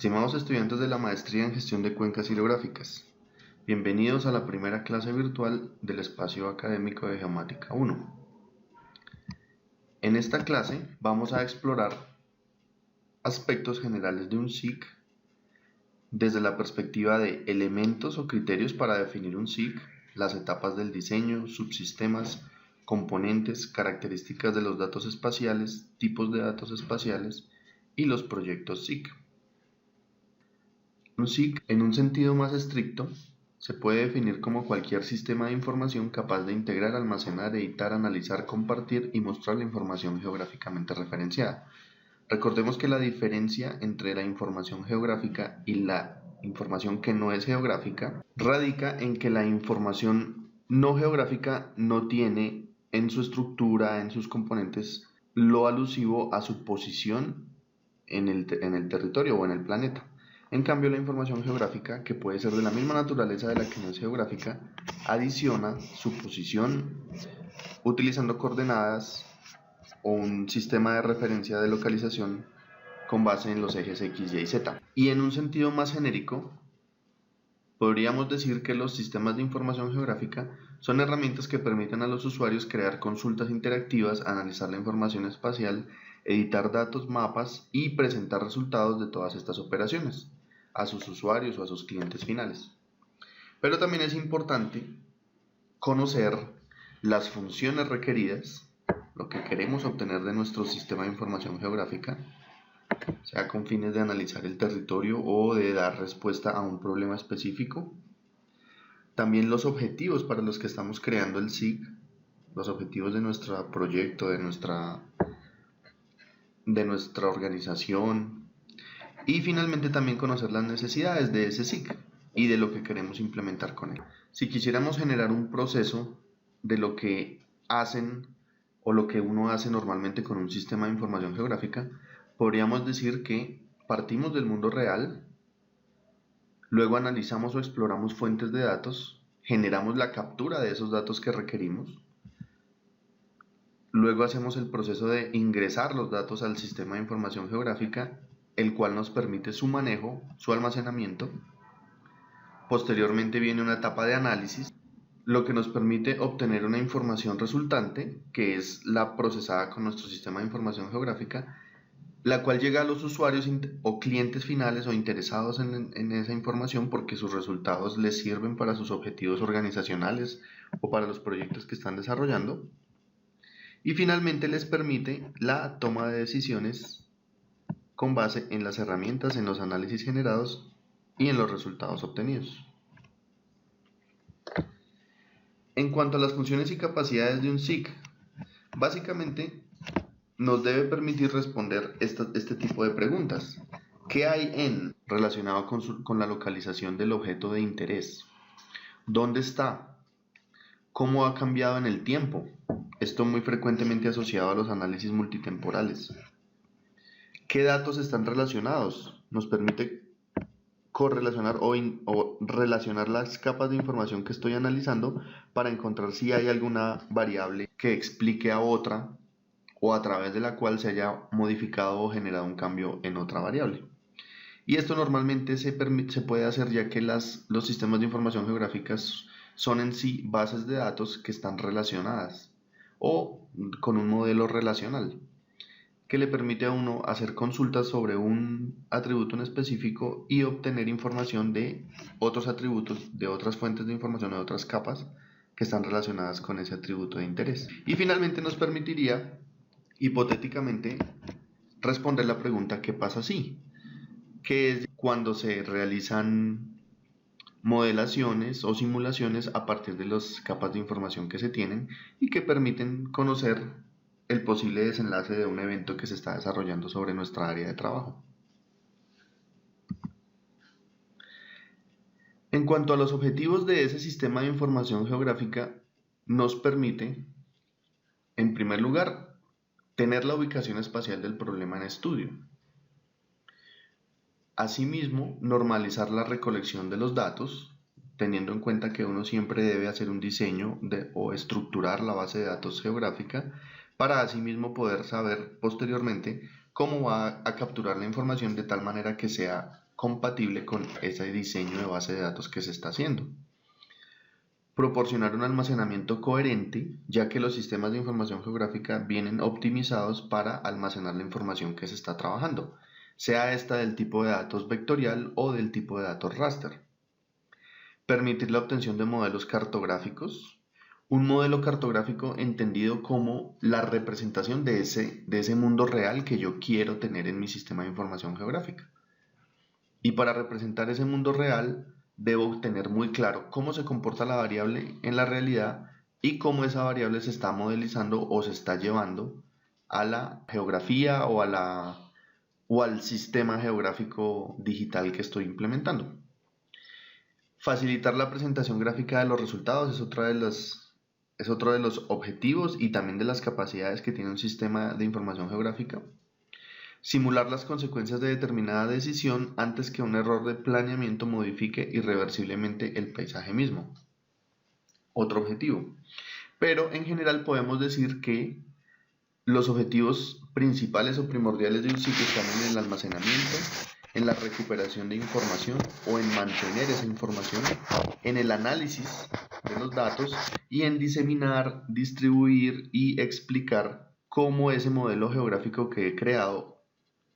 Estimados estudiantes de la Maestría en Gestión de Cuencas Hidrográficas, bienvenidos a la primera clase virtual del espacio académico de Geomática 1. En esta clase vamos a explorar aspectos generales de un SIC desde la perspectiva de elementos o criterios para definir un SIC, las etapas del diseño, subsistemas, componentes, características de los datos espaciales, tipos de datos espaciales y los proyectos SIC. Un SIC, en un sentido más estricto, se puede definir como cualquier sistema de información capaz de integrar, almacenar, editar, analizar, compartir y mostrar la información geográficamente referenciada. Recordemos que la diferencia entre la información geográfica y la información que no es geográfica radica en que la información no geográfica no tiene en su estructura, en sus componentes, lo alusivo a su posición en el territorio o en el planeta. En cambio, la información geográfica, que puede ser de la misma naturaleza de la que no es geográfica, adiciona su posición utilizando coordenadas o un sistema de referencia de localización con base en los ejes X, Y y Z. Y en un sentido más genérico, podríamos decir que los sistemas de información geográfica son herramientas que permiten a los usuarios crear consultas interactivas, analizar la información espacial, editar datos, mapas y presentar resultados de todas estas operaciones a sus usuarios o a sus clientes finales. Pero también es importante conocer las funciones requeridas, lo que queremos obtener de nuestro sistema de información geográfica, sea con fines de analizar el territorio o de dar respuesta a un problema específico. También los objetivos para los que estamos creando el SIC, los objetivos de nuestro proyecto, de nuestra organización. Y finalmente también conocer las necesidades de ese SIC y de lo que queremos implementar con él. Si quisiéramos generar un proceso de lo que hacen o lo que uno hace normalmente con un sistema de información geográfica, podríamos decir que partimos del mundo real, luego analizamos o exploramos fuentes de datos, generamos la captura de esos datos que requerimos, luego hacemos el proceso de ingresar los datos al sistema de información geográfica, el cual nos permite su manejo, su almacenamiento. Posteriormente viene una etapa de análisis, lo que nos permite obtener una información resultante, que es la procesada con nuestro sistema de información geográfica, la cual llega a los usuarios o clientes finales o interesados en esa información porque sus resultados les sirven para sus objetivos organizacionales o para los proyectos que están desarrollando. Y finalmente les permite la toma de decisiones con base en las herramientas, en los análisis generados y en los resultados obtenidos. En cuanto a las funciones y capacidades de un SIC, básicamente nos debe permitir responder este tipo de preguntas. ¿Qué hay relacionado con la localización del objeto de interés? ¿Dónde está? ¿Cómo ha cambiado en el tiempo? Esto muy frecuentemente asociado a los análisis multitemporales. ¿Qué datos están relacionados? Nos permite correlacionar o relacionar las capas de información que estoy analizando para encontrar si hay alguna variable que explique a otra o a través de la cual se haya modificado o generado un cambio en otra variable. Y esto normalmente se puede hacer ya que los sistemas de información geográficas son en sí bases de datos que están relacionadas o con un modelo relacional que le permite a uno hacer consultas sobre un atributo en específico y obtener información de otros atributos, de otras fuentes de información, de otras capas que están relacionadas con ese atributo de interés. Y finalmente nos permitiría, hipotéticamente, responder la pregunta ¿qué pasa si? Que es cuando se realizan modelaciones o simulaciones a partir de las capas de información que se tienen y que permiten conocer el posible desenlace de un evento que se está desarrollando sobre nuestra área de trabajo. En cuanto a los objetivos de ese sistema de información geográfica, nos permite, en primer lugar, tener la ubicación espacial del problema en estudio. Asimismo, normalizar la recolección de los datos, teniendo en cuenta que uno siempre debe hacer un diseño o estructurar la base de datos geográfica para asimismo poder saber posteriormente cómo va a capturar la información de tal manera que sea compatible con ese diseño de base de datos que se está haciendo. Proporcionar un almacenamiento coherente, ya que los sistemas de información geográfica vienen optimizados para almacenar la información que se está trabajando, sea esta del tipo de datos vectorial o del tipo de datos raster. Permitir la obtención de modelos cartográficos. Un modelo cartográfico entendido como la representación de ese mundo real que yo quiero tener en mi sistema de información geográfica. Y para representar ese mundo real, debo tener muy claro cómo se comporta la variable en la realidad y cómo esa variable se está modelizando o se está llevando a la geografía o al sistema geográfico digital que estoy implementando. Facilitar la presentación gráfica de los resultados es otro de los objetivos y también de las capacidades que tiene un sistema de información geográfica. Simular las consecuencias de determinada decisión antes que un error de planeamiento modifique irreversiblemente el paisaje mismo. Otro objetivo. Pero en general podemos decir que los objetivos principales o primordiales de un sitio están en el almacenamiento, en la recuperación de información o en mantener esa información, en el análisis de los datos y en diseminar, distribuir y explicar cómo ese modelo geográfico que he creado,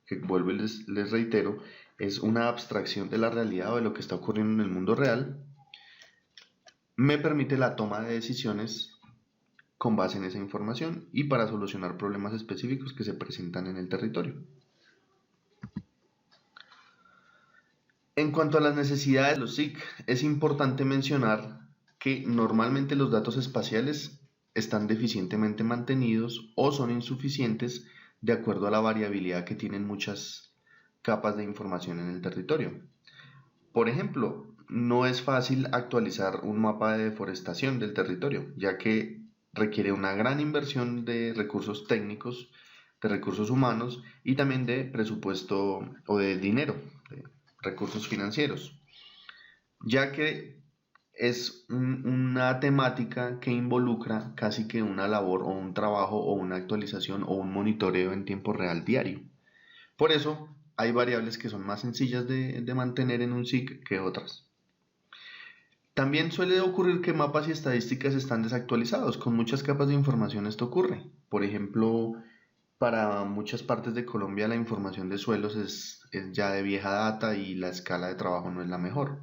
que vuelvo y les reitero, es una abstracción de la realidad o de lo que está ocurriendo en el mundo real, me permite la toma de decisiones con base en esa información y para solucionar problemas específicos que se presentan en el territorio. En cuanto a las necesidades de los SIC, es importante mencionar que normalmente los datos espaciales están deficientemente mantenidos o son insuficientes de acuerdo a la variabilidad que tienen muchas capas de información en el territorio. Por ejemplo, no es fácil actualizar un mapa de deforestación del territorio, ya que requiere una gran inversión de recursos técnicos, de recursos humanos y también de presupuesto o de dinero, de recursos financieros, ya que es una temática que involucra casi que una labor o un trabajo o una actualización o un monitoreo en tiempo real diario. Por eso hay variables que son más sencillas de mantener en un SIG que otras. También suele ocurrir que mapas y estadísticas están desactualizados. Con muchas capas de información esto ocurre. Por ejemplo, para muchas partes de Colombia la información de suelos es ya de vieja data y la escala de trabajo no es la mejor.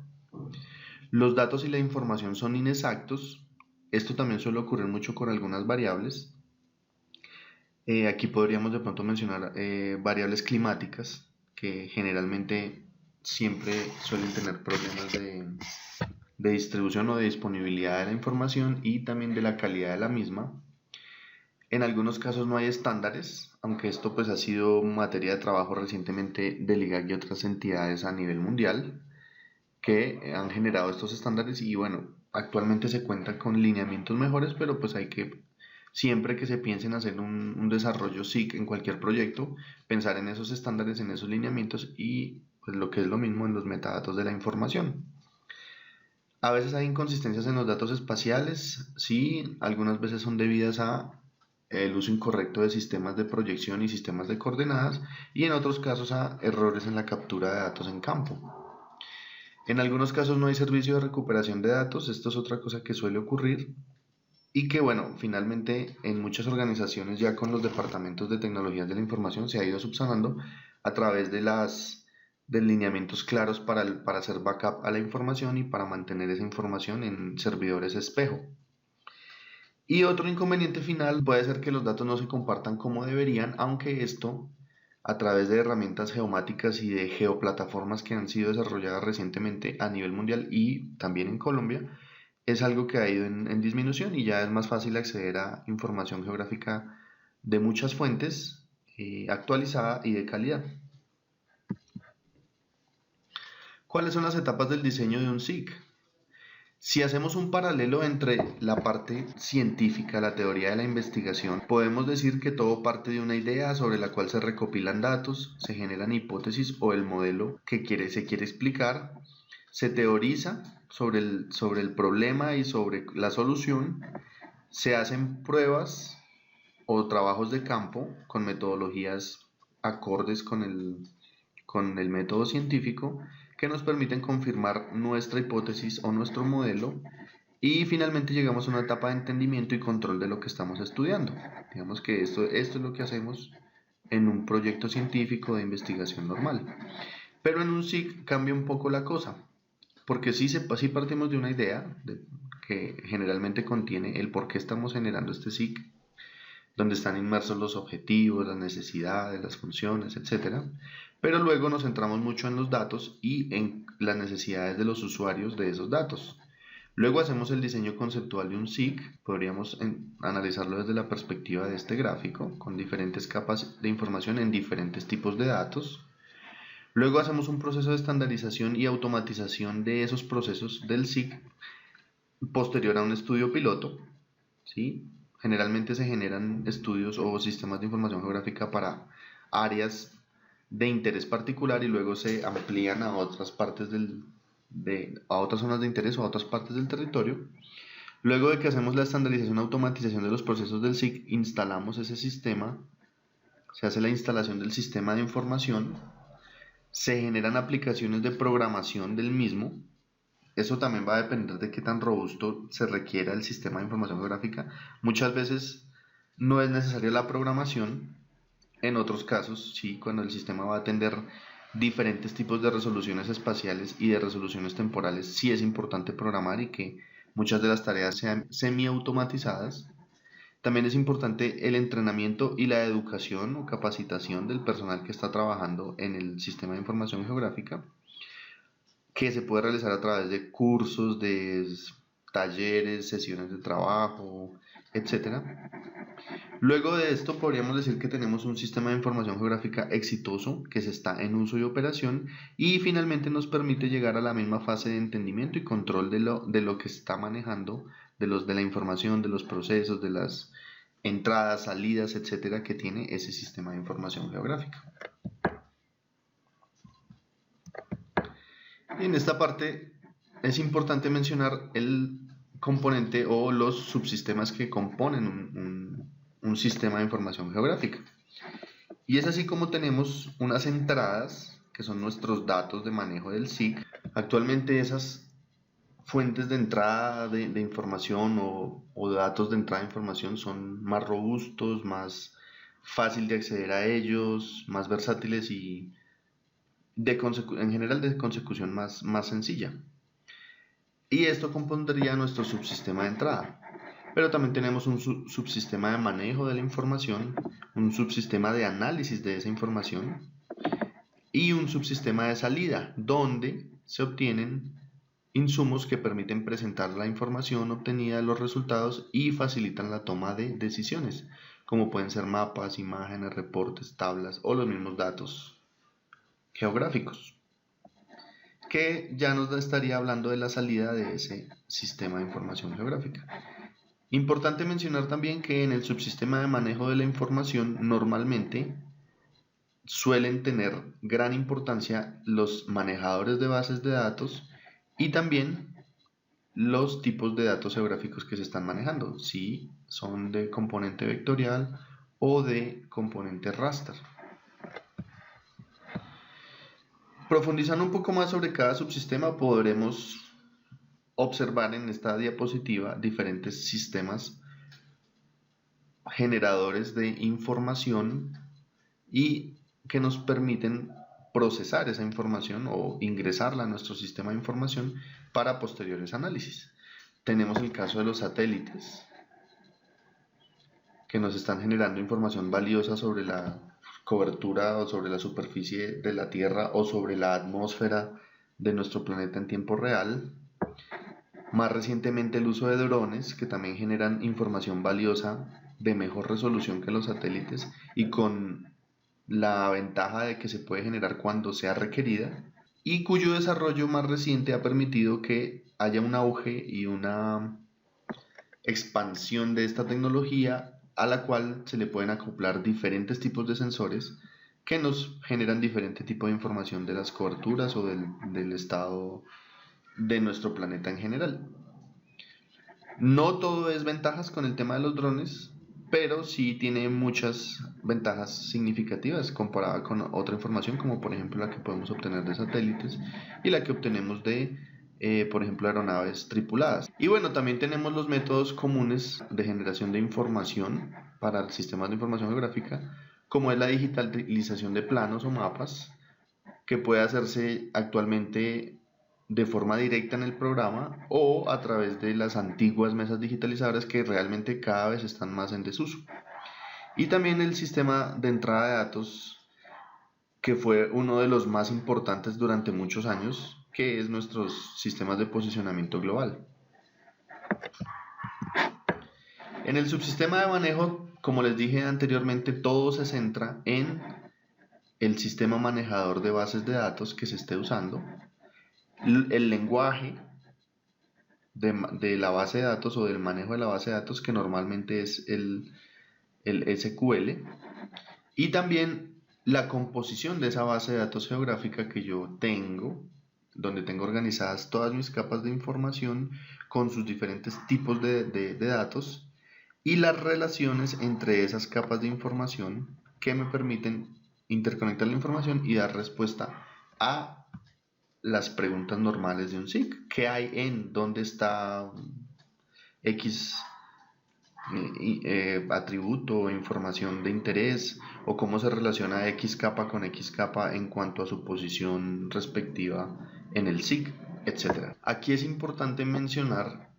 Los datos y la información son inexactos. Esto también suele ocurrir mucho con algunas variables. Aquí podríamos de pronto mencionar variables climáticas que generalmente siempre suelen tener problemas de distribución o de disponibilidad de la información y también de la calidad de la misma. En algunos casos no hay estándares, aunque esto pues ha sido materia de trabajo recientemente del IGAC y otras entidades a nivel mundial que han generado estos estándares y bueno, actualmente se cuentan con lineamientos mejores, pero pues hay que, siempre que se piense en hacer un desarrollo SIC en cualquier proyecto, pensar en esos estándares, en esos lineamientos y pues lo que es lo mismo en los metadatos de la información. A veces hay inconsistencias en los datos espaciales, sí, algunas veces son debidas a el uso incorrecto de sistemas de proyección y sistemas de coordenadas y en otros casos a errores en la captura de datos en campo. En algunos casos no hay servicio de recuperación de datos, esto es otra cosa que suele ocurrir y que bueno, finalmente en muchas organizaciones ya con los departamentos de tecnologías de la información se ha ido subsanando a través de lineamientos claros para hacer backup a la información y para mantener esa información en servidores espejo. Y otro inconveniente final puede ser que los datos no se compartan como deberían, aunque esto a través de herramientas geomáticas y de geoplataformas que han sido desarrolladas recientemente a nivel mundial y también en Colombia, es algo que ha ido en disminución y ya es más fácil acceder a información geográfica de muchas fuentes, actualizada y de calidad. ¿Cuáles son las etapas del diseño de un SIG? Si hacemos un paralelo entre la parte científica, la teoría de la investigación, podemos decir que todo parte de una idea sobre la cual se recopilan datos, se generan hipótesis o el modelo que se quiere explicar, se teoriza sobre el problema y sobre la solución, se hacen pruebas o trabajos de campo con metodologías acordes con el método científico que nos permiten confirmar nuestra hipótesis o nuestro modelo y finalmente llegamos a una etapa de entendimiento y control de lo que estamos estudiando. Digamos que esto es lo que hacemos en un proyecto científico de investigación normal. Pero en un SIG cambia un poco la cosa, porque sí partimos de una idea que generalmente contiene el por qué estamos generando este SIG, donde están inmersos los objetivos, las necesidades, las funciones, etc. Pero luego nos centramos mucho en los datos y en las necesidades de los usuarios de esos datos. Luego hacemos el diseño conceptual de un SIG, podríamos analizarlo desde la perspectiva de este gráfico, con diferentes capas de información en diferentes tipos de datos. Luego hacemos un proceso de estandarización y automatización de esos procesos del SIG posterior a un estudio piloto, ¿sí? Generalmente se generan estudios o sistemas de información geográfica para áreas de interés particular y luego se amplían a otras partes a otras zonas de interés o a otras partes del territorio. Luego de que hacemos la estandarización y automatización de los procesos del SIG, instalamos ese sistema, se hace la instalación del sistema de información, se generan aplicaciones de programación del mismo. Eso también va a depender de qué tan robusto se requiera el sistema de información geográfica. Muchas veces no es necesaria la programación. En otros casos, sí, cuando el sistema va a atender diferentes tipos de resoluciones espaciales y de resoluciones temporales, sí es importante programar y que muchas de las tareas sean semi-automatizadas. También es importante el entrenamiento y la educación o capacitación del personal que está trabajando en el sistema de información geográfica, que se puede realizar a través de cursos, de talleres, sesiones de trabajo, etc. Luego de esto podríamos decir que tenemos un sistema de información geográfica exitoso que se está en uso y operación y finalmente nos permite llegar a la misma fase de entendimiento y control de lo que está manejando, de la información, de los procesos, de las entradas, salidas, etcétera, que tiene ese sistema de información geográfica. Y en esta parte es importante mencionar el componente o los subsistemas que componen un sistema de información geográfica. Y es así como tenemos unas entradas, que son nuestros datos de manejo del SIG. Actualmente esas fuentes de entrada de información o datos de entrada de información son más robustos, más fácil de acceder a ellos, más versátiles y en general de consecución más sencilla. Y esto compondría nuestro subsistema de entrada. Pero también tenemos un subsistema de manejo de la información, un subsistema de análisis de esa información y un subsistema de salida, donde se obtienen insumos que permiten presentar la información obtenida de los resultados y facilitan la toma de decisiones, como pueden ser mapas, imágenes, reportes, tablas o los mismos datos geográficos, que ya nos estaría hablando de la salida de ese sistema de información geográfica. Importante mencionar también que en el subsistema de manejo de la información normalmente suelen tener gran importancia los manejadores de bases de datos y también los tipos de datos geográficos que se están manejando, si son de componente vectorial o de componente raster. Profundizando un poco más sobre cada subsistema, podremos observar en esta diapositiva diferentes sistemas generadores de información y que nos permiten procesar esa información o ingresarla a nuestro sistema de información para posteriores análisis. Tenemos el caso de los satélites, que nos están generando información valiosa sobre la cobertura o sobre la superficie de la Tierra o sobre la atmósfera de nuestro planeta en tiempo real. Más recientemente el uso de drones, que también generan información valiosa de mejor resolución que los satélites y con la ventaja de que se puede generar cuando sea requerida, y cuyo desarrollo más reciente ha permitido que haya un auge y una expansión de esta tecnología a la cual se le pueden acoplar diferentes tipos de sensores que nos generan diferente tipo de información de las coberturas o del estado de nuestro planeta en general. No todo es ventajas con el tema de los drones, pero sí tiene muchas ventajas significativas comparada con otra información, como por ejemplo la que podemos obtener de satélites y la que obtenemos de, por ejemplo, aeronaves tripuladas. Y bueno, también tenemos los métodos comunes de generación de información para sistemas de información geográfica, como es la digitalización de planos o mapas, que puede hacerse actualmente de forma directa en el programa o a través de las antiguas mesas digitalizadoras que realmente cada vez están más en desuso. Y también el sistema de entrada de datos, que fue uno de los más importantes durante muchos años, que es nuestros sistemas de posicionamiento global. En el subsistema de manejo, como les dije anteriormente, todo se centra en el sistema manejador de bases de datos que se esté usando, el lenguaje de la base de datos o del manejo de la base de datos, que normalmente es el SQL, y también la composición de esa base de datos geográfica que yo tengo, donde tengo organizadas todas mis capas de información con sus diferentes tipos de datos y las relaciones entre esas capas de información que me permiten interconectar la información y dar respuesta a las preguntas normales de un SIG. ¿Qué hay en? ¿Dónde está X atributo o información de interés? ¿O cómo se relaciona X capa con X capa en cuanto a su posición respectiva en el SIG, etcétera? Aquí es importante mencionar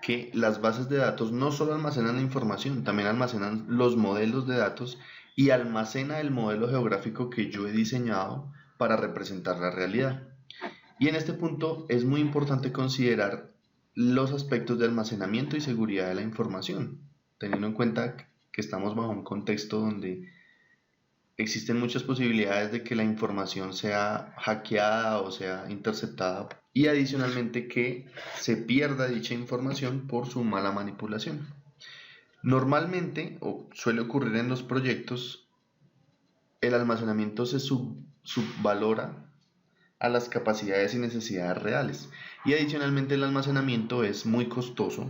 que las bases de datos no solo almacenan la información, también almacenan los modelos de datos y almacena el modelo geográfico que yo he diseñado para representar la realidad. Y en este punto es muy importante considerar los aspectos de almacenamiento y seguridad de la información, teniendo en cuenta que estamos bajo un contexto donde existen muchas posibilidades de que la información sea hackeada o sea interceptada, y adicionalmente que se pierda dicha información por su mala manipulación. Normalmente, o suele ocurrir en los proyectos, el almacenamiento se subvalora a las capacidades y necesidades reales, y adicionalmente el almacenamiento es muy costoso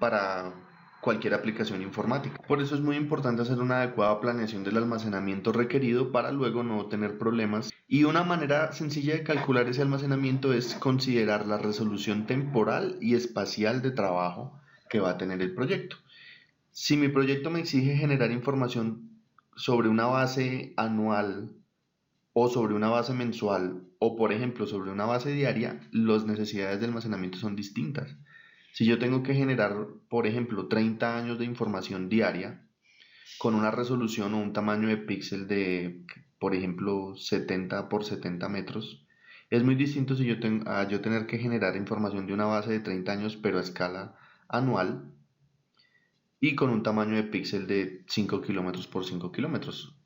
para cualquier aplicación informática. Por eso es muy importante hacer una adecuada planeación del almacenamiento requerido para luego no tener problemas. Y una manera sencilla de calcular ese almacenamiento es considerar la resolución temporal y espacial de trabajo que va a tener el proyecto. Si mi proyecto me exige generar información sobre una base anual o sobre una base mensual o por ejemplo sobre una base diaria, las necesidades de almacenamiento son distintas. Si yo tengo que generar, por ejemplo, 30 años de información diaria con una resolución o un tamaño de píxel de, por ejemplo, 70 por 70 metros, es muy distinto si a yo tener que generar información de una base de 30 años pero a escala anual y con un tamaño de píxel de 5 kilómetros por 5 kilómetros.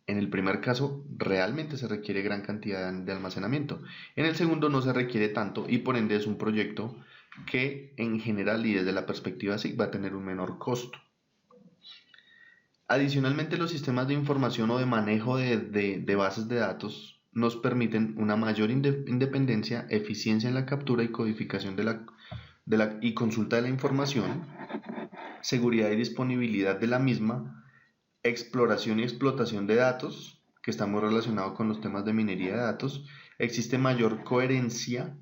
En el primer caso, realmente se requiere gran cantidad de almacenamiento. En el segundo no se requiere tanto y por ende es un proyecto que en general y desde la perspectiva SIG va a tener un menor costo. Adicionalmente, los sistemas de información o de manejo de bases de datos nos permiten una mayor independencia, eficiencia en la captura y codificación y consulta de la información, seguridad y disponibilidad de la misma, exploración y explotación de datos, que está muy relacionado con los temas de minería de datos. Existe mayor coherencia,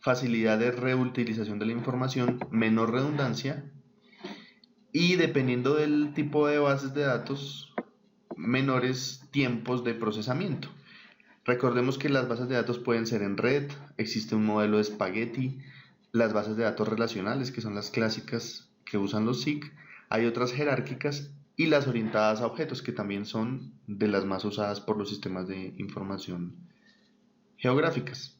facilidad de reutilización de la información, menor redundancia y, dependiendo del tipo de bases de datos, menores tiempos de procesamiento. Recordemos que las bases de datos pueden ser en red, existe un modelo de espagueti, las bases de datos relacionales, que son las clásicas que usan los SIG, hay otras jerárquicas y las orientadas a objetos, que también son de las más usadas por los sistemas de información geográficas.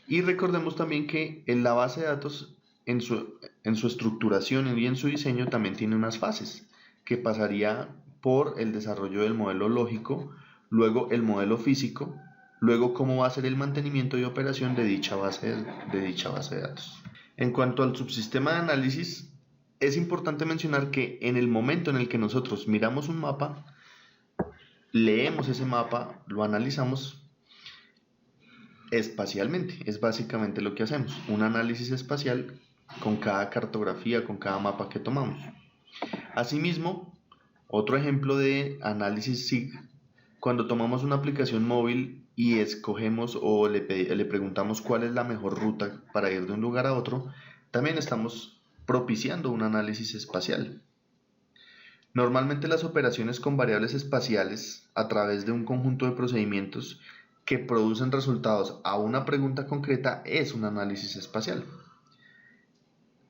Y recordemos también que en la base de datos, en su estructuración y en su diseño, también tiene unas fases, que pasaría por el desarrollo del modelo lógico, luego el modelo físico, luego cómo va a ser el mantenimiento y operación de dicha base de datos. En cuanto al subsistema de análisis, es importante mencionar que en el momento en el que nosotros miramos un mapa, leemos ese mapa, lo analizamos espacialmente, es básicamente lo que hacemos, un análisis espacial con cada cartografía, con cada mapa que tomamos. Asimismo, otro ejemplo de análisis SIG, cuando tomamos una aplicación móvil y escogemos o le preguntamos cuál es la mejor ruta para ir de un lugar a otro, también estamos propiciando un análisis espacial. Normalmente las operaciones con variables espaciales a través de un conjunto de procedimientos que producen resultados a una pregunta concreta es un análisis espacial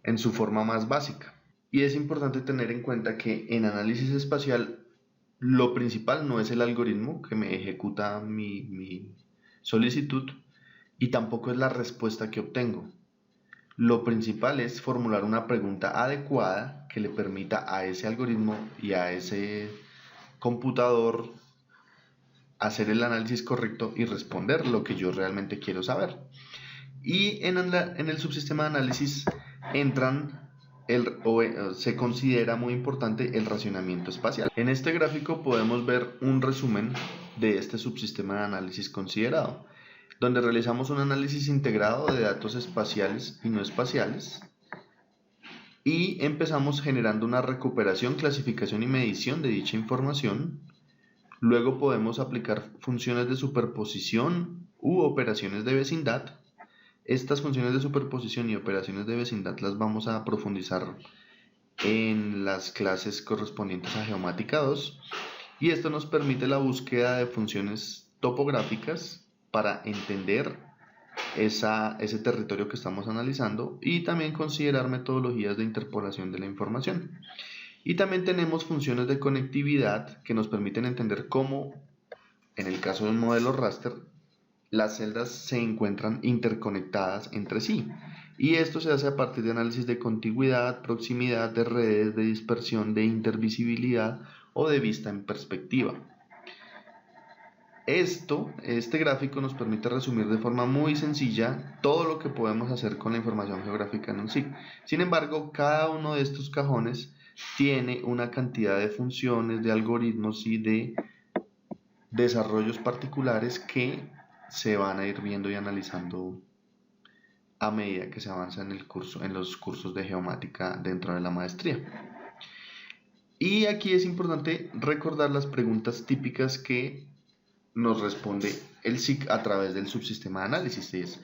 en su forma más básica. Y es importante tener en cuenta que en análisis espacial lo principal no es el algoritmo que me ejecuta mi solicitud y tampoco es la respuesta que obtengo. Lo principal es formular una pregunta adecuada que le permita a ese algoritmo y a ese computador hacer el análisis correcto y responder lo que yo realmente quiero saber. Y en el subsistema de análisis se considera muy importante el racionamiento espacial. En este gráfico podemos ver un resumen de este subsistema de análisis considerado, donde realizamos un análisis integrado de datos espaciales y no espaciales y empezamos generando una recuperación, clasificación y medición de dicha información. Luego podemos aplicar funciones de superposición u operaciones de vecindad. Estas funciones de superposición y operaciones de vecindad las vamos a profundizar en las clases correspondientes a Geomática 2 y esto nos permite la búsqueda de funciones topográficas para entender ese territorio que estamos analizando y también considerar metodologías de interpolación de la información. Y también tenemos funciones de conectividad que nos permiten entender cómo, en el caso de un modelo raster, las celdas se encuentran interconectadas entre sí. Y esto se hace a partir de análisis de contiguidad, proximidad, de redes, de dispersión, de intervisibilidad o de vista en perspectiva. Este gráfico nos permite resumir de forma muy sencilla todo lo que podemos hacer con la información geográfica en un SIG. Sin embargo, cada uno de estos cajones tiene una cantidad de funciones, de algoritmos y de desarrollos particulares que se van a ir viendo y analizando a medida que se avanza en los cursos de geomática dentro de la maestría. Y aquí es importante recordar las preguntas típicas que nos responde el SIG a través del subsistema de análisis, es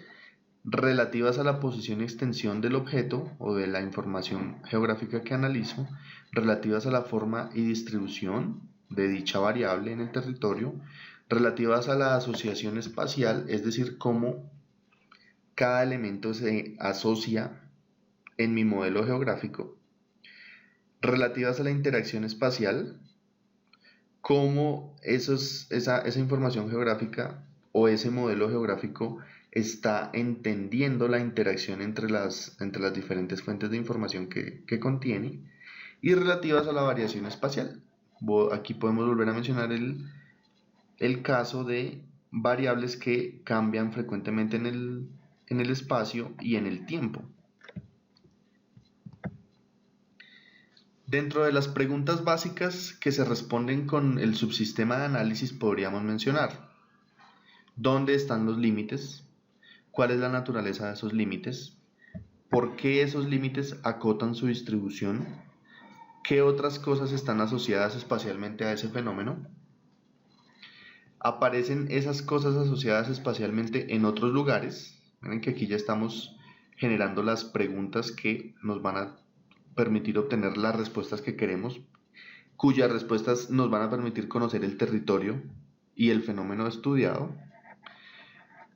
relativas a la posición y extensión del objeto o de la información geográfica que analizo, relativas a la forma y distribución de dicha variable en el territorio, relativas a la asociación espacial, es decir, cómo cada elemento se asocia en mi modelo geográfico, relativas a la interacción espacial, cómo esa información geográfica o ese modelo geográfico está entendiendo la interacción entre las diferentes fuentes de información que contiene, y relativas a la variación espacial. Aquí podemos volver a mencionar el caso de variables que cambian frecuentemente en el espacio y en el tiempo. Dentro de las preguntas básicas que se responden con el subsistema de análisis podríamos mencionar: ¿dónde están los límites? ¿Cuál es la naturaleza de esos límites? ¿Por qué esos límites acotan su distribución? ¿Qué otras cosas están asociadas espacialmente a ese fenómeno? ¿Aparecen esas cosas asociadas espacialmente en otros lugares? Miren que aquí ya estamos generando las preguntas que nos van a permitir obtener las respuestas que queremos, cuyas respuestas nos van a permitir conocer el territorio y el fenómeno estudiado.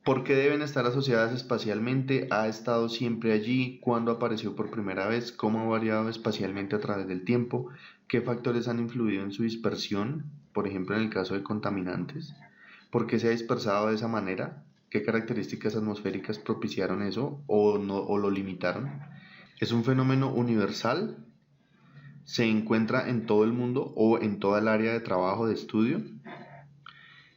¿Por qué deben estar asociadas espacialmente? ¿Ha estado siempre allí? ¿Cuándo apareció por primera vez? ¿Cómo ha variado espacialmente a través del tiempo? ¿Qué factores han influido en su dispersión? Por ejemplo, en el caso de contaminantes. ¿Por qué se ha dispersado de esa manera? ¿Qué características atmosféricas propiciaron eso o lo limitaron? ¿Es un fenómeno universal? ¿Se encuentra en todo el mundo o en toda el área de trabajo, de estudio?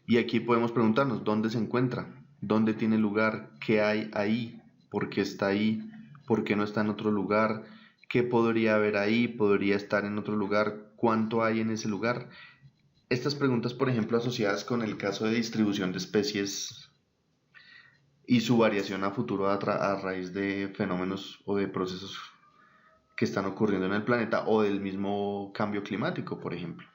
Y aquí podemos preguntarnos, ¿dónde se encuentra? ¿Dónde tiene lugar? ¿Qué hay ahí? ¿Por qué está ahí? ¿Por qué no está en otro lugar? ¿Qué podría haber ahí? ¿Podría estar en otro lugar? ¿Cuánto hay en ese lugar? Estas preguntas, por ejemplo, asociadas con el caso de distribución de especies y su variación a futuro a raíz de fenómenos o de procesos que están ocurriendo en el planeta o del mismo cambio climático, por ejemplo.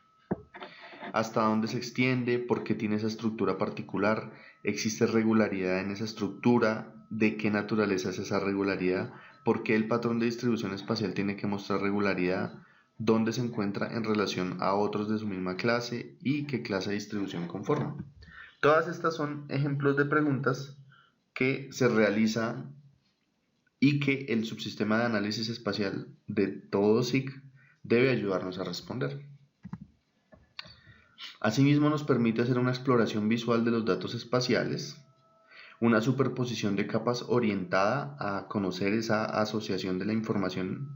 Hasta dónde se extiende, por qué tiene esa estructura particular, existe regularidad en esa estructura, de qué naturaleza es esa regularidad, por qué el patrón de distribución espacial tiene que mostrar regularidad, dónde se encuentra en relación a otros de su misma clase y qué clase de distribución conforma. Todas estas son ejemplos de preguntas que se realizan y que el subsistema de análisis espacial de todo SIG debe ayudarnos a responder. Asimismo, nos permite hacer una exploración visual de los datos espaciales, una superposición de capas orientada a conocer esa asociación de la información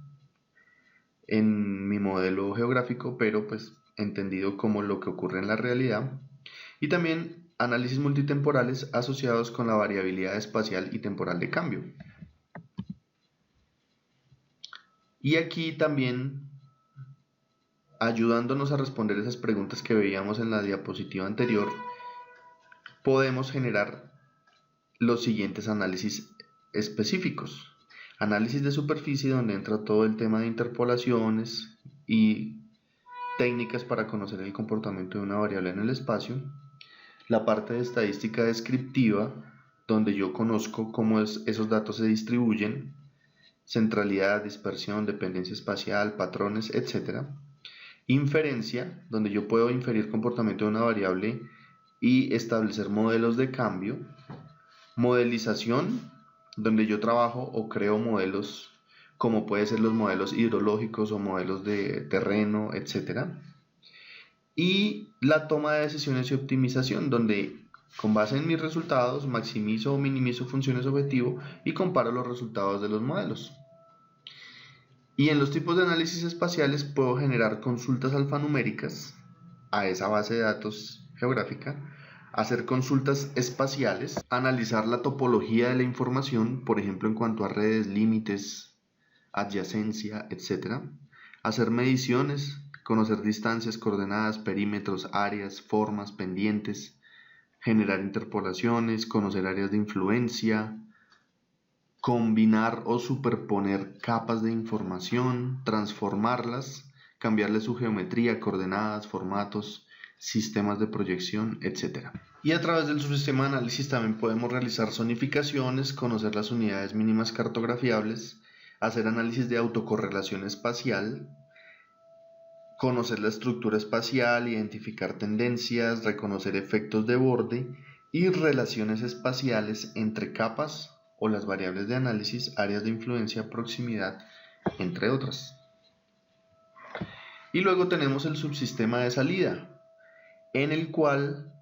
en mi modelo geográfico, pero pues entendido como lo que ocurre en la realidad, y también análisis multitemporales asociados con la variabilidad espacial y temporal de cambio. Y aquí también, ayudándonos a responder esas preguntas que veíamos en la diapositiva anterior, podemos generar los siguientes análisis específicos. Análisis de superficie, donde entra todo el tema de interpolaciones y técnicas para conocer el comportamiento de una variable en el espacio. La parte de estadística descriptiva, donde yo conozco cómo esos datos se distribuyen, centralidad, dispersión, dependencia espacial, patrones, etc. Inferencia, donde yo puedo inferir comportamiento de una variable y establecer modelos de cambio. Modelización, donde yo trabajo o creo modelos, como pueden ser los modelos hidrológicos o modelos de terreno, etc. Y la toma de decisiones y optimización, donde con base en mis resultados maximizo o minimizo funciones objetivo y comparo los resultados de los modelos. Y en los tipos de análisis espaciales puedo generar consultas alfanuméricas a esa base de datos geográfica, hacer consultas espaciales, analizar la topología de la información, por ejemplo en cuanto a redes, límites, adyacencia, etc. Hacer mediciones, conocer distancias, coordenadas, perímetros, áreas, formas, pendientes, generar interpolaciones, conocer áreas de influencia, combinar o superponer capas de información, transformarlas, cambiarle su geometría, coordenadas, formatos, sistemas de proyección, etc. Y a través del subsistema de análisis también podemos realizar zonificaciones, conocer las unidades mínimas cartografiables, hacer análisis de autocorrelación espacial, conocer la estructura espacial, identificar tendencias, reconocer efectos de borde y relaciones espaciales entre capas o las variables de análisis, áreas de influencia, proximidad, entre otras. Y luego tenemos el subsistema de salida, en el cual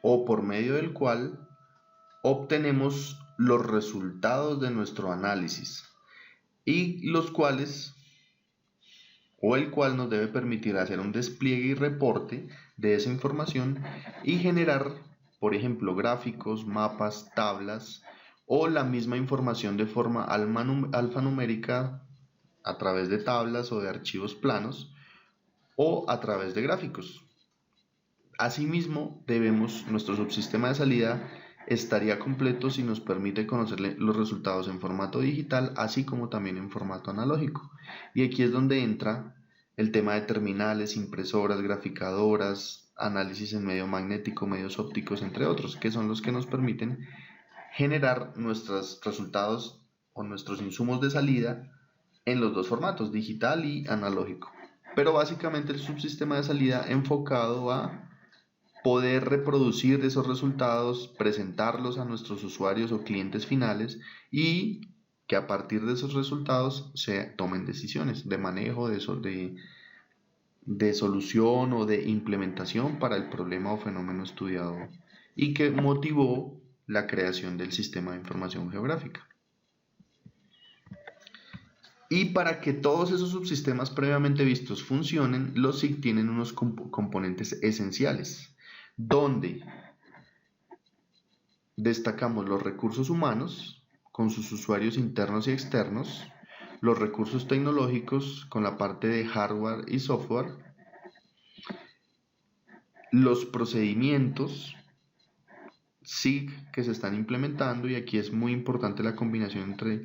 o por medio del cual obtenemos los resultados de nuestro análisis y los cuales o el cual nos debe permitir hacer un despliegue y reporte de esa información y generar, por ejemplo, gráficos, mapas, tablas o la misma información de forma alfanumérica a través de tablas o de archivos planos o a través de gráficos. Asimismo, nuestro subsistema de salida estaría completo si nos permite conocer los resultados en formato digital, así como también en formato analógico. Y aquí es donde entra el tema de terminales, impresoras, graficadoras, análisis en medio magnético, medios ópticos, entre otros, que son los que nos permiten generar nuestros resultados o nuestros insumos de salida en los dos formatos, digital y analógico. Pero básicamente el subsistema de salida enfocado a poder reproducir esos resultados, presentarlos a nuestros usuarios o clientes finales y que a partir de esos resultados se tomen decisiones de manejo, de solución o de implementación para el problema o fenómeno estudiado y que motivó la creación del sistema de información geográfica. Y para que todos esos subsistemas previamente vistos funcionen, los SIG tienen unos componentes esenciales, donde destacamos los recursos humanos con sus usuarios internos y externos, los recursos tecnológicos con la parte de hardware y software, los procedimientos SIG que se están implementando, y aquí es muy importante la combinación entre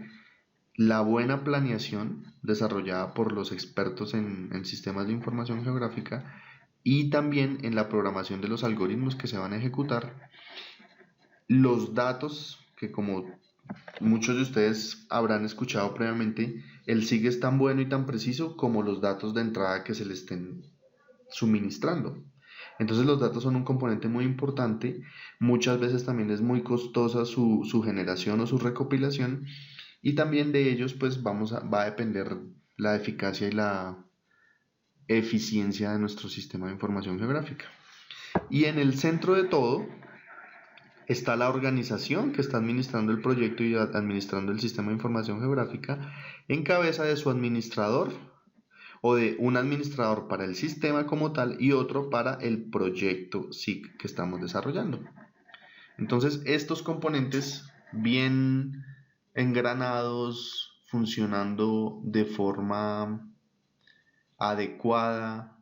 la buena planeación desarrollada por los expertos en sistemas de información geográfica y también en la programación de los algoritmos que se van a ejecutar, los datos que, como muchos de ustedes habrán escuchado previamente, el SIG es tan bueno y tan preciso como los datos de entrada que se le estén suministrando. Entonces los datos son un componente muy importante, muchas veces también es muy costosa su generación o su recopilación, y también de ellos pues va a depender la eficacia y la eficiencia de nuestro sistema de información geográfica. Y en el centro de todo está la organización que está administrando el proyecto y administrando el sistema de información geográfica en cabeza de su administrador o de un administrador para el sistema como tal y otro para el proyecto SIG que estamos desarrollando. Entonces, estos componentes bien engranados, funcionando de forma adecuada,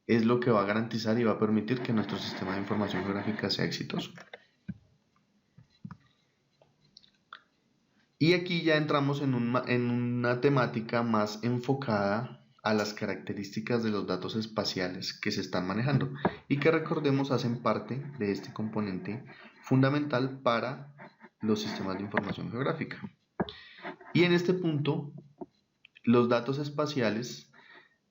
es lo que va a garantizar y va a permitir que nuestro sistema de información geográfica sea exitoso. Y aquí ya entramos en una temática más enfocada a las características de los datos espaciales que se están manejando y que, recordemos, hacen parte de este componente fundamental para los sistemas de información geográfica. Y en este punto, los datos espaciales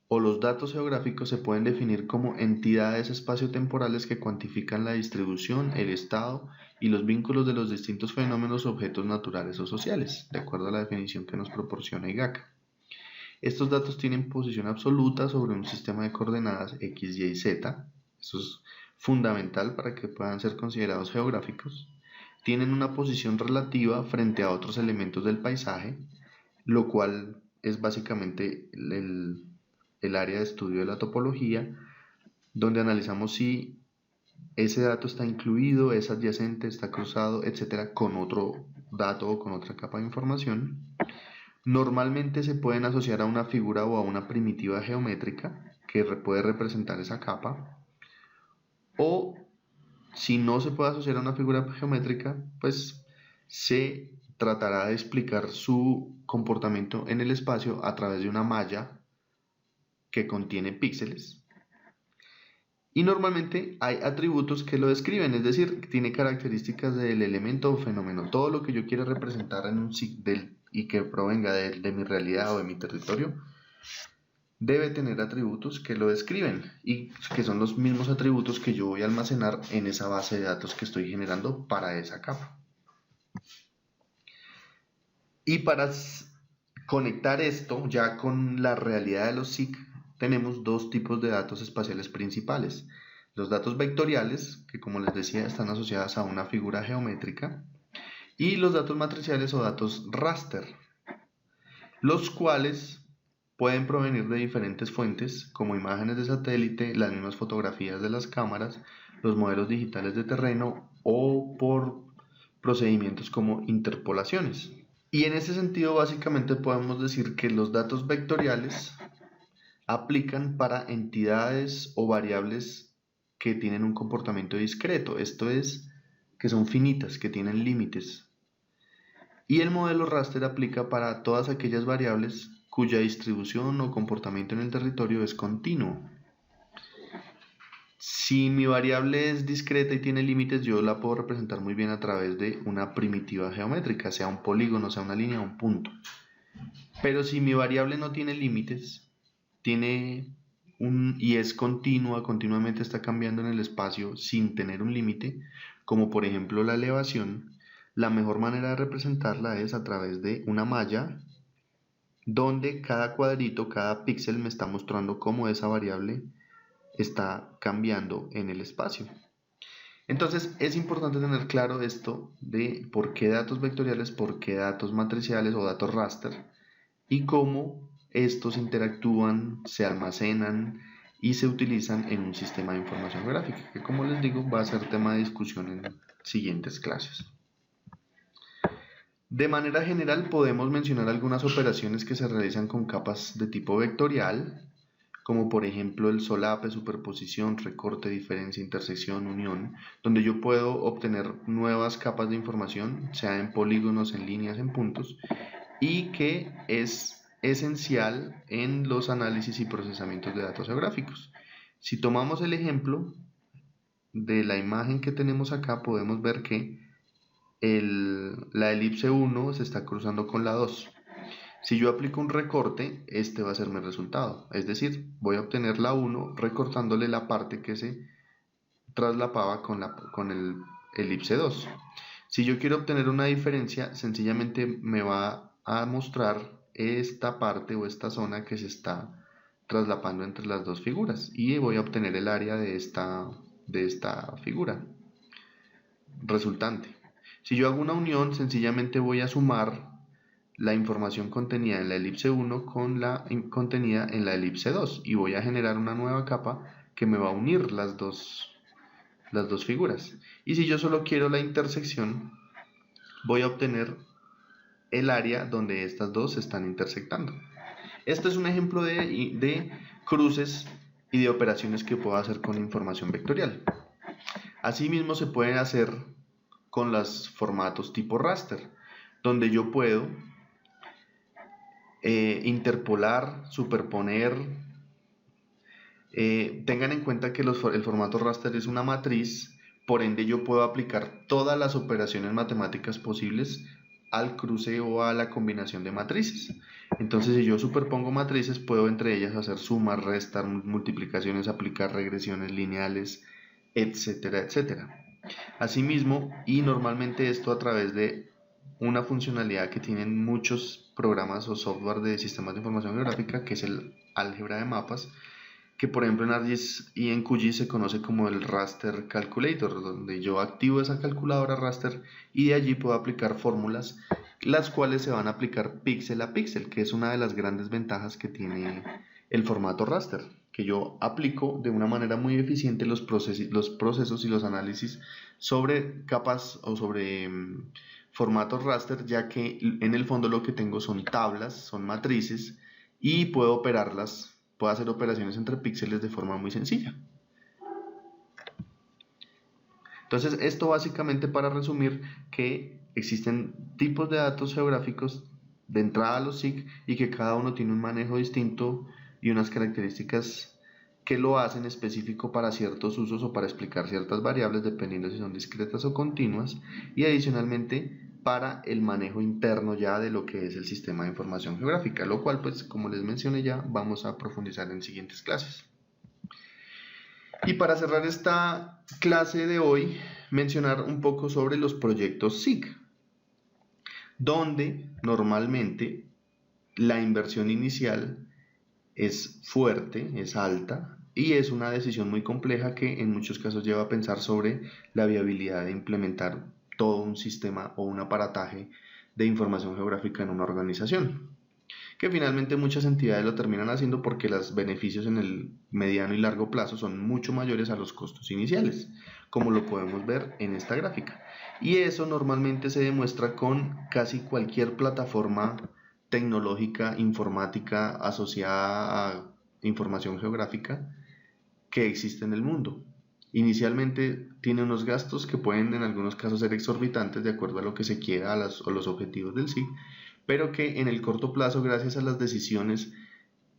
o los datos geográficos se pueden definir como entidades espaciotemporales que cuantifican la distribución, el estado y los vínculos de los distintos fenómenos, objetos naturales o sociales, de acuerdo a la definición que nos proporciona IGAC. Estos datos tienen posición absoluta sobre un sistema de coordenadas X, Y y Z. Eso es fundamental para que puedan ser considerados geográficos. Tienen una posición relativa frente a otros elementos del paisaje, lo cual es básicamente el área de estudio de la topología, donde analizamos si ese dato está incluido, es adyacente, está cruzado, etcétera, con otro dato o con otra capa de información. Normalmente se pueden asociar a una figura o a una primitiva geométrica que puede representar esa capa, o si no se puede asociar a una figura geométrica, pues se tratará de explicar su comportamiento en el espacio a través de una malla que contiene píxeles. Y normalmente hay atributos que lo describen, es decir, tiene características del elemento o fenómeno. Todo lo que yo quiera representar en un SIG y que provenga de mi realidad o de mi territorio debe tener atributos que lo describen y que son los mismos atributos que yo voy a almacenar en esa base de datos que estoy generando para esa capa. Y para conectar esto ya con la realidad de los SIG, tenemos dos tipos de datos espaciales principales. Los datos vectoriales, que como les decía están asociados a una figura geométrica, y los datos matriciales o datos raster, los cuales pueden provenir de diferentes fuentes como imágenes de satélite, las mismas fotografías de las cámaras, los modelos digitales de terreno o por procedimientos como interpolaciones. Y en ese sentido básicamente podemos decir que los datos vectoriales aplican para entidades o variables que tienen un comportamiento discreto, esto es, que son finitas, que tienen límites. Y el modelo raster aplica para todas aquellas variables cuya distribución o comportamiento en el territorio es continuo. Si mi variable es discreta y tiene límites, yo la puedo representar muy bien a través de una primitiva geométrica, sea un polígono, sea una línea o un punto. Pero si mi variable no tiene límites, y es continua, continuamente está cambiando en el espacio sin tener un límite, como por ejemplo la elevación, la mejor manera de representarla es a través de una malla donde cada cuadrito, cada píxel me está mostrando cómo esa variable está cambiando en el espacio. Entonces es importante tener claro esto de por qué datos vectoriales, por qué datos matriciales o datos raster y cómo estos interactúan, se almacenan y se utilizan en un sistema de información gráfica, que como les digo va a ser tema de discusión en siguientes clases. De manera general podemos mencionar algunas operaciones que se realizan con capas de tipo vectorial, como por ejemplo el solape, superposición, recorte, diferencia, intersección, unión, donde yo puedo obtener nuevas capas de información, sea en polígonos, en líneas, en puntos, y que es esencial en los análisis y procesamientos de datos geográficos. Si tomamos el ejemplo de la imagen que tenemos acá, podemos ver que la elipse 1 se está cruzando con la 2. Si yo aplico un recorte, este va a ser mi resultado. Es decir, voy a obtener la 1 recortándole la parte que se traslapaba con el elipse 2. Si yo quiero obtener una diferencia, sencillamente me va a mostrar esta parte o esta zona que se está traslapando entre las dos figuras y voy a obtener el área de esta figura resultante. Si yo hago una unión, sencillamente voy a sumar la información contenida en la elipse 1 con la contenida en la elipse 2 y voy a generar una nueva capa que me va a unir las dos figuras. Y si yo solo quiero la intersección, voy a obtener el área donde estas dos se están intersectando. Este es un ejemplo de cruces y de operaciones que puedo hacer con información vectorial. Asimismo se pueden hacer con los formatos tipo raster, donde yo puedo interpolar, superponer. Tengan en cuenta que el formato raster es una matriz, por ende yo puedo aplicar todas las operaciones matemáticas posibles al cruce o a la combinación de matrices. Entonces, si yo superpongo matrices, puedo entre ellas hacer sumas, restas, multiplicaciones, aplicar regresiones lineales, etcétera, etcétera. Asimismo, y normalmente esto a través de una funcionalidad que tienen muchos programas o software de sistemas de información geográfica, que es el álgebra de mapas, que por ejemplo en ArcGIS y en QGIS se conoce como el Raster Calculator, donde yo activo esa calculadora raster y de allí puedo aplicar fórmulas, las cuales se van a aplicar píxel a píxel, que es una de las grandes ventajas que tiene el formato raster, que yo aplico de una manera muy eficiente los procesos y los análisis sobre capas o sobre formatos raster, ya que en el fondo lo que tengo son tablas, son matrices y puedo hacer operaciones entre píxeles de forma muy sencilla. Entonces, esto básicamente para resumir que existen tipos de datos geográficos de entrada a los SIG y que cada uno tiene un manejo distinto y unas características que lo hacen específico para ciertos usos o para explicar ciertas variables dependiendo si son discretas o continuas, y adicionalmente para el manejo interno ya de lo que es el sistema de información geográfica, lo cual pues como les mencioné ya vamos a profundizar en siguientes clases. Y para cerrar esta clase de hoy, mencionar un poco sobre los proyectos SIG, donde normalmente la inversión inicial es fuerte, es alta y es una decisión muy compleja que en muchos casos lleva a pensar sobre la viabilidad de implementar todo un sistema o un aparataje de información geográfica en una organización, que finalmente muchas entidades lo terminan haciendo porque los beneficios en el mediano y largo plazo son mucho mayores a los costos iniciales, como lo podemos ver en esta gráfica. Y eso normalmente se demuestra con casi cualquier plataforma tecnológica, informática asociada a información geográfica que existe en el mundo. Inicialmente tiene unos gastos que pueden en algunos casos ser exorbitantes de acuerdo a lo que se quiera o los objetivos del SIG, pero que en el corto plazo, gracias a las decisiones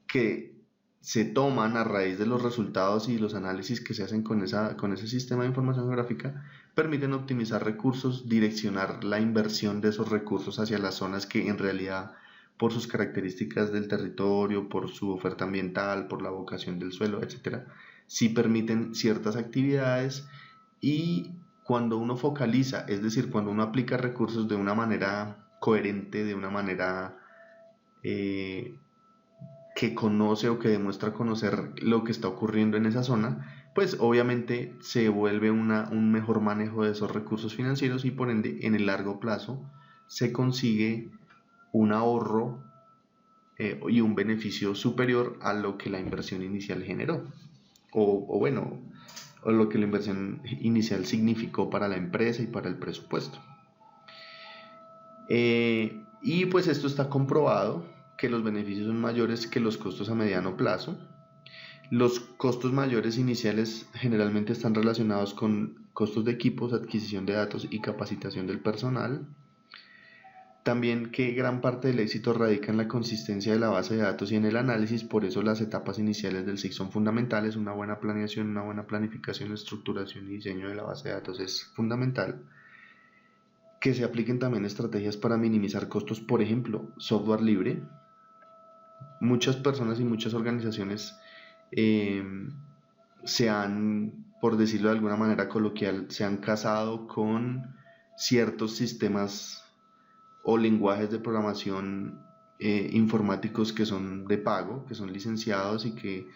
que se toman a raíz de los resultados y los análisis que se hacen con ese sistema de información geográfica, permiten optimizar recursos, direccionar la inversión de esos recursos hacia las zonas que en realidad, por sus características del territorio, por su oferta ambiental, por la vocación del suelo, etc., sí permiten ciertas actividades. Y cuando uno focaliza, es decir, cuando uno aplica recursos de una manera coherente, de una manera que conoce o que demuestra conocer lo que está ocurriendo en esa zona, pues obviamente se vuelve un mejor manejo de esos recursos financieros y por ende en el largo plazo se consigue un ahorro y un beneficio superior a lo que la inversión inicial generó o lo que la inversión inicial significó para la empresa y para el presupuesto. Y pues esto está comprobado que los beneficios son mayores que los costos a mediano plazo. Los costos mayores iniciales generalmente están relacionados con costos de equipos, adquisición de datos y capacitación del personal. También que gran parte del éxito radica en la consistencia de la base de datos y en el análisis, por eso las etapas iniciales del SIG son fundamentales. Una buena planeación, una buena planificación, estructuración y diseño de la base de datos es fundamental. Que se apliquen también estrategias para minimizar costos, por ejemplo, software libre. Muchas personas y muchas organizaciones eh, se han, por decirlo de alguna manera coloquial, se han casado con ciertos sistemas o lenguajes de programación informáticos que son de pago, que son licenciados y que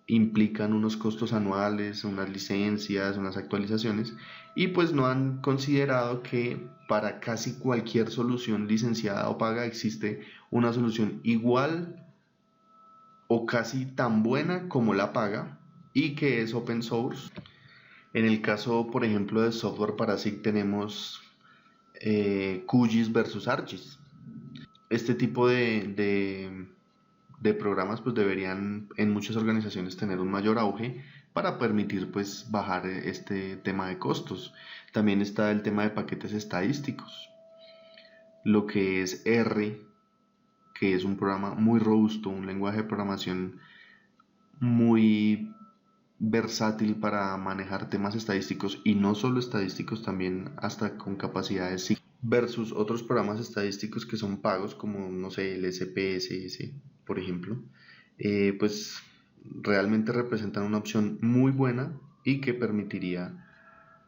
implican unos costos anuales, unas licencias, unas actualizaciones, y pues no han considerado que para casi cualquier solución licenciada o paga existe una solución igual o casi tan buena como la paga y que es open source. En el caso, por ejemplo, de software para SIG tenemos QGIS versus ArcGIS. Este tipo de programas pues deberían en muchas organizaciones tener un mayor auge para permitir pues bajar este tema de costos. También está el tema de paquetes estadísticos, lo que es R, que es un programa muy robusto, un lenguaje de programación muy versátil para manejar temas estadísticos y no solo estadísticos, también hasta con capacidades versus otros programas estadísticos que son pagos como no sé el SPSS por ejemplo, pues realmente representan una opción muy buena y que permitiría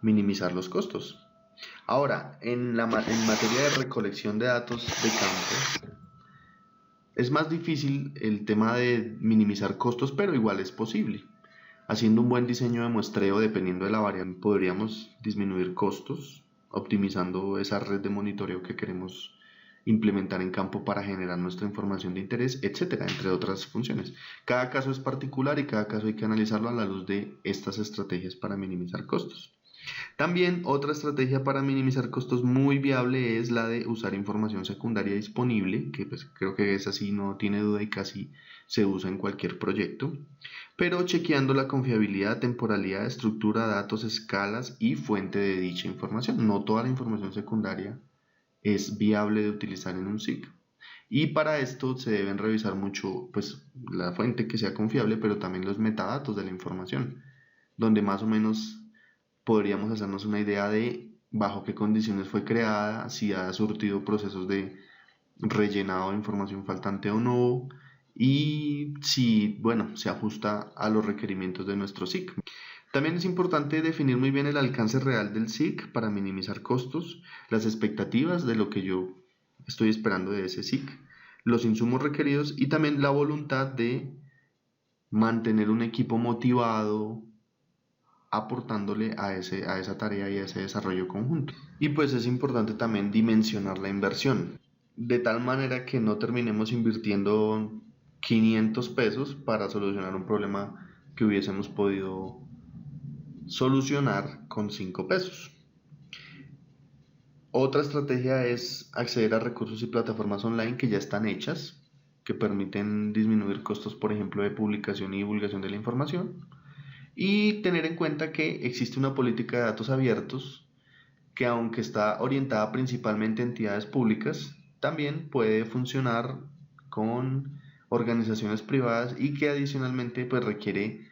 minimizar los costos. Ahora, en materia de recolección de datos de campo, es más difícil el tema de minimizar costos, pero igual es posible. Haciendo un buen diseño de muestreo, dependiendo de la variable, podríamos disminuir costos, optimizando esa red de monitoreo que queremos implementar en campo para generar nuestra información de interés, etcétera, entre otras funciones. Cada caso es particular y cada caso hay que analizarlo a la luz de estas estrategias para minimizar costos. También otra estrategia para minimizar costos muy viable es la de usar información secundaria disponible, que pues creo que es así, no tiene duda y casi se usa en cualquier proyecto, pero chequeando la confiabilidad, temporalidad, estructura, datos, escalas y fuente de dicha información. No toda la información secundaria es viable de utilizar en un SIG. Y para esto se deben revisar mucho pues, la fuente que sea confiable, pero también los metadatos de la información, donde más o menos podríamos hacernos una idea de bajo qué condiciones fue creada, si ha surtido procesos de rellenado de información faltante o no, y si, bueno, se ajusta a los requerimientos de nuestro SIG. También es importante definir muy bien el alcance real del SIG para minimizar costos, las expectativas de lo que yo estoy esperando de ese SIG, los insumos requeridos y también la voluntad de mantener un equipo motivado aportándole a esa tarea y a ese desarrollo conjunto. Y pues es importante también dimensionar la inversión, de tal manera que no terminemos invirtiendo 500 pesos para solucionar un problema que hubiésemos podido solucionar con 5 pesos. Otra estrategia es acceder a recursos y plataformas online que ya están hechas, que permiten disminuir costos, por ejemplo, de publicación y divulgación de la información. Y tener en cuenta que existe una política de datos abiertos que aunque está orientada principalmente a entidades públicas, también puede funcionar con organizaciones privadas y que adicionalmente pues requiere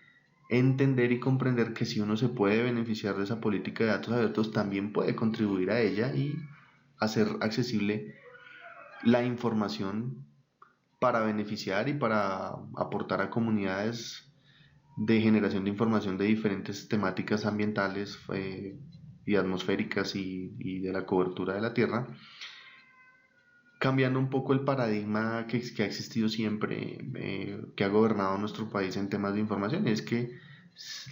entender y comprender que si uno se puede beneficiar de esa política de datos abiertos, también puede contribuir a ella y hacer accesible la información para beneficiar y para aportar a comunidades de generación de información de diferentes temáticas ambientales y atmosféricas y de la cobertura de la Tierra, cambiando un poco el paradigma que ha existido siempre, que ha gobernado nuestro país en temas de información. Es que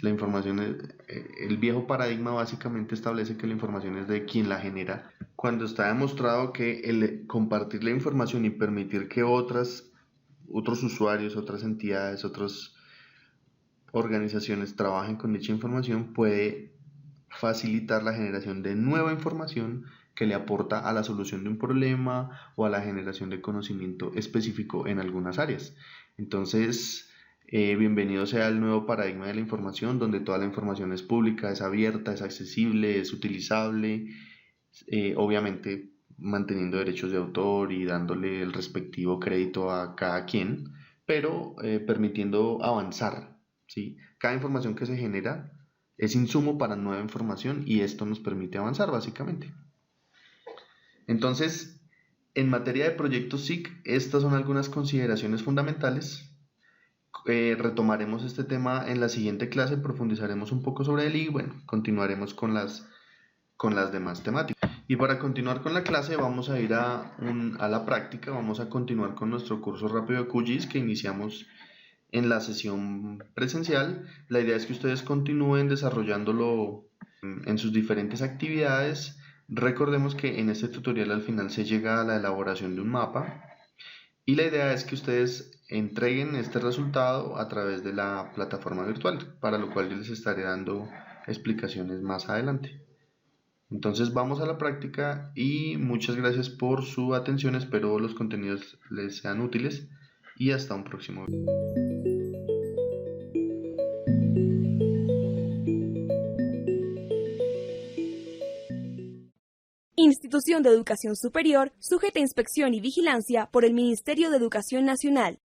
la información, el viejo paradigma básicamente establece que la información es de quien la genera, cuando está demostrado que el compartir la información y permitir que otros usuarios, otras entidades, otras organizaciones trabajen con dicha información puede facilitar la generación de nueva información que le aporta a la solución de un problema o a la generación de conocimiento específico en algunas áreas. Entonces, bienvenido sea el nuevo paradigma de la información, donde toda la información es pública, es abierta, es accesible, es utilizable, obviamente manteniendo derechos de autor y dándole el respectivo crédito a cada quien, pero permitiendo avanzar, ¿sí? Cada información que se genera es insumo para nueva información y esto nos permite avanzar básicamente. Entonces, en materia de proyectos SIC, estas son algunas consideraciones fundamentales. Retomaremos este tema en la siguiente clase, profundizaremos un poco sobre él y bueno, continuaremos con las demás temáticas. Y para continuar con la clase vamos a ir a la práctica, vamos a continuar con nuestro curso rápido de QGIS que iniciamos en la sesión presencial. La idea es que ustedes continúen desarrollándolo en sus diferentes actividades. Recordemos que en este tutorial al final se llega a la elaboración de un mapa y la idea es que ustedes entreguen este resultado a través de la plataforma virtual, para lo cual yo les estaré dando explicaciones más adelante. Entonces vamos a la práctica y muchas gracias por su atención, espero los contenidos les sean útiles y hasta un próximo video. Institución de Educación Superior, sujeta a inspección y vigilancia por el Ministerio de Educación Nacional.